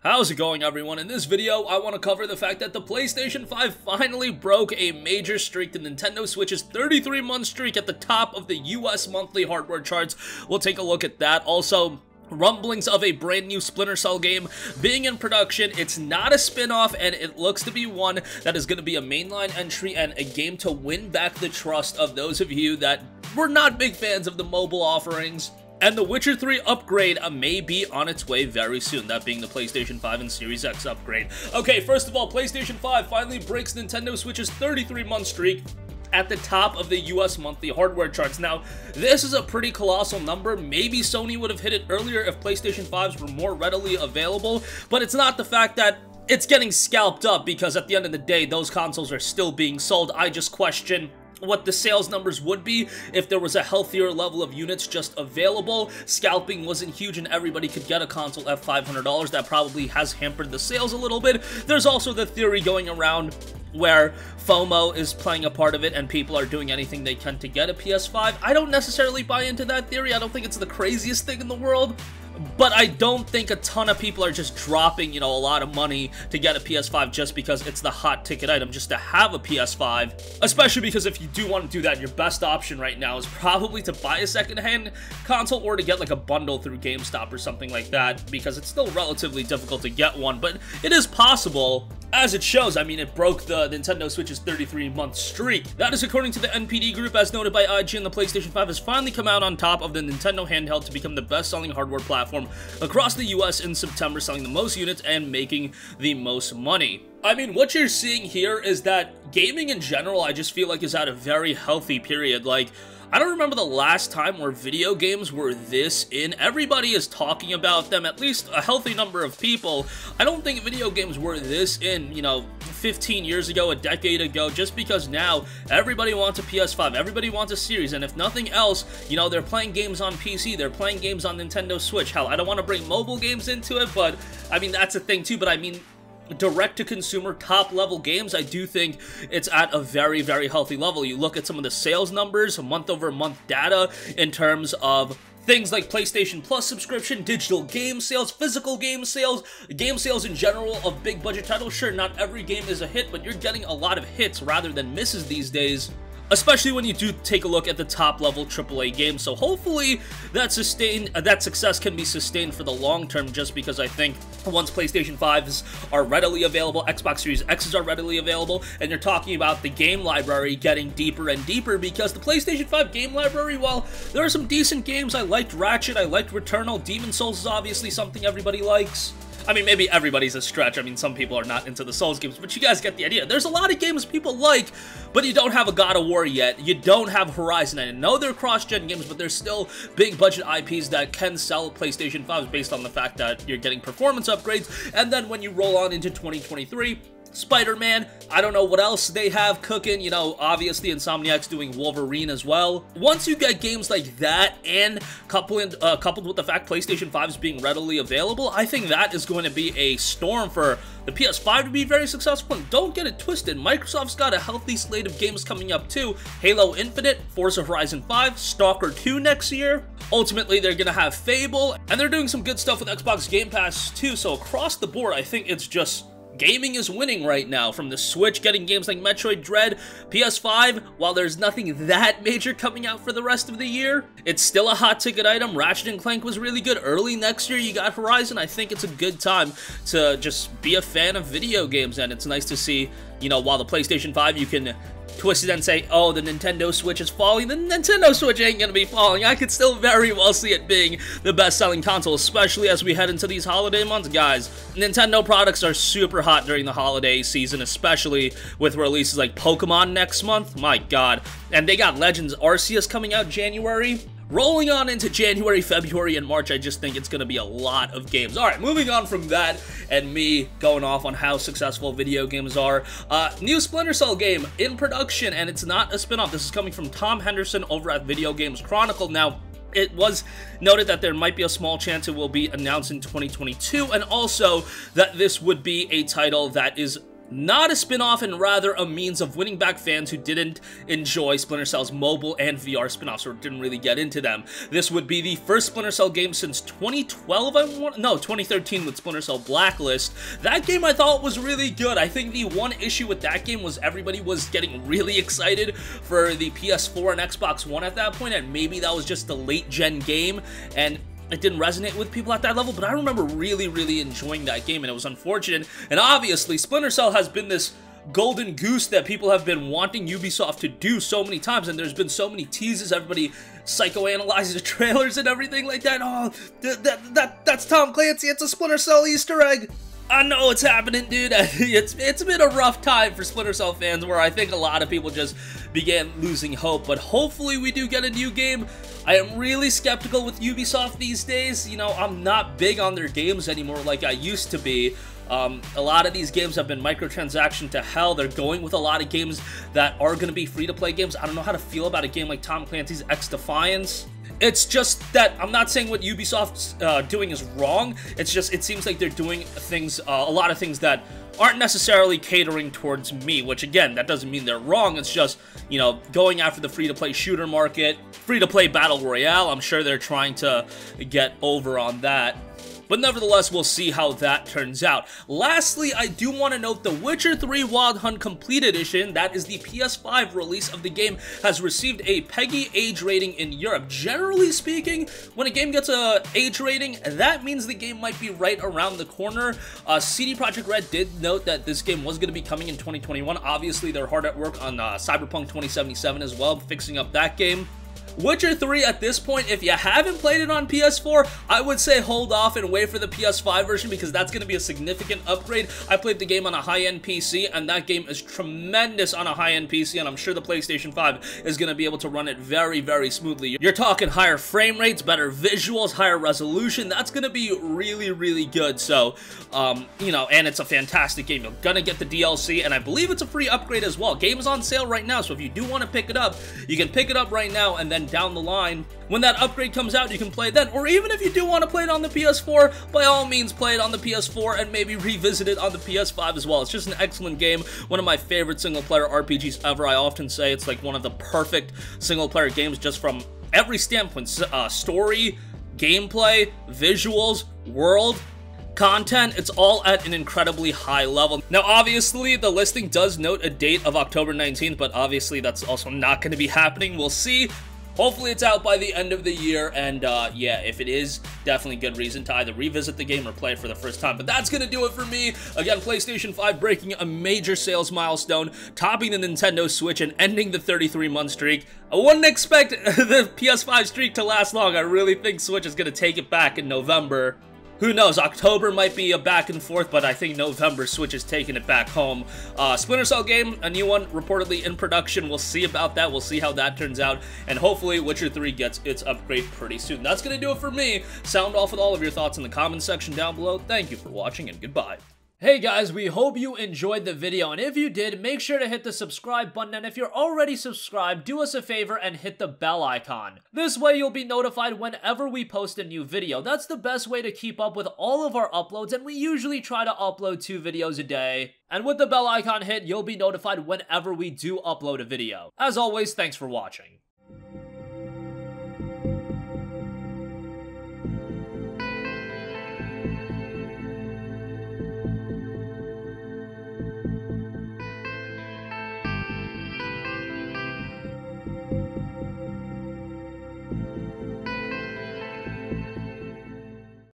How's it going, everyone? In this video, I want to cover the fact that the PlayStation 5 finally broke a major streak, the Nintendo Switch's 33-month streak at the top of the US monthly hardware charts. We'll take a look at that. Also, rumblings of a brand new Splinter Cell game being in production. It's not a spin-off, and it looks to be one that is going to be a mainline entry and a game to win back the trust of those of you that were not big fans of the mobile offerings. And the Witcher 3 upgrade may be on its way very soon, that being the PlayStation 5 and Series X upgrade. Okay, first of all, PlayStation 5 finally breaks Nintendo Switch's 33-month streak at the top of the US monthly hardware charts. Now, this is a pretty colossal number. Maybe Sony would have hit it earlier if PlayStation 5s were more readily available, but it's not the fact that it's getting scalped up, because at the end of the day, those consoles are still being sold. I just question what the sales numbers would be if there was a healthier level of units just available. Scalping wasn't huge and everybody could get a console at $500. That probably has hampered the sales a little bit. There's also the theory going around where FOMO is playing a part of it and people are doing anything they can to get a PS5. I don't necessarily buy into that theory. I don't think it's the craziest thing in the world, but I don't think a ton of people are just dropping, a lot of money to get a PS5 just because it's the hot ticket item, just to have a PS5. Especially because if you do want to do that, your best option right now is probably to buy a secondhand console or to get like a bundle through GameStop or something like that, because it's still relatively difficult to get one, but it is possible. As it shows, I mean, it broke the Nintendo Switch's 33-month streak. That is according to the NPD Group. As noted by IGN, the PlayStation 5 has finally come out on top of the Nintendo handheld to become the best-selling hardware platform across the US in September, selling the most units and making the most money. I mean, what you're seeing here is that gaming in general, I just feel like, is at a very healthy period. Like, I don't remember the last time where video games were this in. Everybody is talking about them, at least a healthy number of people. I don't think video games were this in, 15 years ago, a decade ago, just because now everybody wants a PS5, everybody wants a Series, and if nothing else, they're playing games on PC, they're playing games on Nintendo Switch. Hell, I don't want to bring mobile games into it, but, I mean, that's a thing too, but I mean, direct-to-consumer, top-level games, I do think it's at a very, very healthy level. You look at some of the sales numbers, month-over-month data, in terms of things like PlayStation Plus subscription, digital game sales, physical game sales in general of big-budget titles. Sure, not every game is a hit, but you're getting a lot of hits rather than misses these days, especially when you do take a look at the top-level AAA games. So hopefully that success can be sustained for the long term, just because I think once PlayStation 5s are readily available, Xbox Series X's are readily available, and you're talking about the game library getting deeper and deeper, because the PlayStation 5 game library, while there are some decent games, I liked Ratchet, I liked Returnal, Demon's Souls is obviously something everybody likes. I mean, maybe everybody's a stretch. I mean, some people are not into the Souls games, but you guys get the idea. There's a lot of games people like, but you don't have a God of War yet. You don't have Horizon. I know they're cross-gen games, but they're still big-budget IPs that can sell PlayStation 5s based on the fact that you're getting performance upgrades. And then when you roll on into 2023, Spider-Man, I don't know what else they have cooking, obviously Insomniac's doing Wolverine as well. Once you get games like that, and coupled with the fact PlayStation 5 is being readily available, I think that is going to be a storm for the PS5 to be very successful. And don't get it twisted, Microsoft's got a healthy slate of games coming up too. Halo Infinite, Forza Horizon 5, Stalker 2 next year. Ultimately, they're going to have Fable, and they're doing some good stuff with Xbox Game Pass too, so across the board, I think it's just gaming is winning right now. From the Switch getting games like Metroid Dread, PS5, while there's nothing that major coming out for the rest of the year, it's still a hot ticket item. Ratchet & Clank was really good. Early next year, you got Horizon. I think it's a good time to just be a fan of video games, and it's nice to see, while the PlayStation 5, you can twist it and say, oh, the Nintendo Switch is falling. The Nintendo Switch ain't gonna be falling. I could still very well see it being the best-selling console, especially as we head into these holiday months, guys. Nintendo products are super hot during the holiday season, especially with releases like Pokemon next month. My god. And they got Legends Arceus coming out January. Rolling on into January, February, and March, I just think it's going to be a lot of games. Alright, moving on from that, and me going off on how successful video games are. New Splinter Cell game in production, and it's not a spin-off. This is coming from Tom Henderson over at Video Games Chronicle. Now, it was noted that there might be a small chance it will be announced in 2022, and also that this would be a title that is not a spin-off and rather a means of winning back fans who didn't enjoy Splinter Cell's mobile and VR spin-offs or didn't really get into them. This would be the first Splinter Cell game since 2012, 2013 with Splinter Cell Blacklist. That game I thought was really good. I think the one issue with that game was everybody was getting really excited for the PS4 and Xbox One at that point, and maybe that was just a late-gen game, and it didn't resonate with people at that level, but I remember really enjoying that game, and it was unfortunate. And obviously, Splinter Cell has been this golden goose that people have been wanting Ubisoft to do so many times, and there's been so many teases, everybody psychoanalyzes the trailers and everything like that. Oh, that's Tom Clancy, it's a Splinter Cell Easter egg. I know it's happening, dude. It's been a rough time for Splinter Cell fans where I think a lot of people just began losing hope, but hopefully we do get a new game. I am really skeptical with Ubisoft these days. You know, I'm not big on their games anymore like I used to be. A lot of these games have been microtransaction to hell. They're going with a lot of games that are going to be free-to-play games. I don't know how to feel about a game like Tom Clancy's X Defiance. It's just that I'm not saying what Ubisoft's doing is wrong. It's just it seems like they're doing things, a lot of things that aren't necessarily catering towards me, which again, that doesn't mean they're wrong. It's just, you know, going after the free-to-play shooter market, free-to-play battle royale. I'm sure they're trying to get over on that. But nevertheless, we'll see how that turns out. Lastly, I do want to note The Witcher 3 Wild Hunt Complete Edition, that is the PS5 release of the game, has received a PEGI age rating in Europe. Generally speaking, when a game gets a age rating, that means the game might be right around the corner. CD Projekt Red did note that this game was going to be coming in 2021. Obviously, they're hard at work on Cyberpunk 2077 as well, fixing up that game. Witcher 3 at this point, if you haven't played it on PS4, I would say hold off and wait for the PS5 version because that's going to be a significant upgrade. I played the game on a high-end PC, and that game is tremendous on a high-end PC, and I'm sure the PlayStation 5 is going to be able to run it very smoothly. You're talking higher frame rates, better visuals, higher resolution. That's going to be really good. So, you know, and it's a fantastic game. You're going to get the DLC, and I believe it's a free upgrade as well. Game's on sale right now, so if you do want to pick it up, you can pick it up right now, and then down the line, when that upgrade comes out, you can play it then. Or even if you do want to play it on the PS4, by all means play it on the PS4 and maybe revisit it on the PS5 as well. It's just an excellent game, one of my favorite single-player RPGs ever. I often say it's like one of the perfect single-player games just from every standpoint. Story, gameplay, visuals, world, content, it's all at an incredibly high level. Now, obviously, the listing does note a date of October 19th, but obviously that's also not going to be happening. We'll see. Hopefully it's out by the end of the year, and yeah, if it is, definitely good reason to either revisit the game or play it for the first time. But that's going to do it for me. Again, PlayStation 5 breaking a major sales milestone, topping the Nintendo Switch and ending the 33-month streak. I wouldn't expect the PS5 streak to last long. I really think Switch is going to take it back in November. Who knows, October might be a back and forth, but I think November Switch is taking it back home. Splinter Cell game, a new one reportedly in production. We'll see about that. We'll see how that turns out. And hopefully Witcher 3 gets its upgrade pretty soon. That's going to do it for me. Sound off with all of your thoughts in the comments section down below. Thank you for watching and goodbye. Hey guys, we hope you enjoyed the video, and if you did, make sure to hit the subscribe button, and if you're already subscribed, do us a favor and hit the bell icon. This way you'll be notified whenever we post a new video. That's the best way to keep up with all of our uploads, and we usually try to upload 2 videos a day. And with the bell icon hit, you'll be notified whenever we do upload a video. As always, thanks for watching.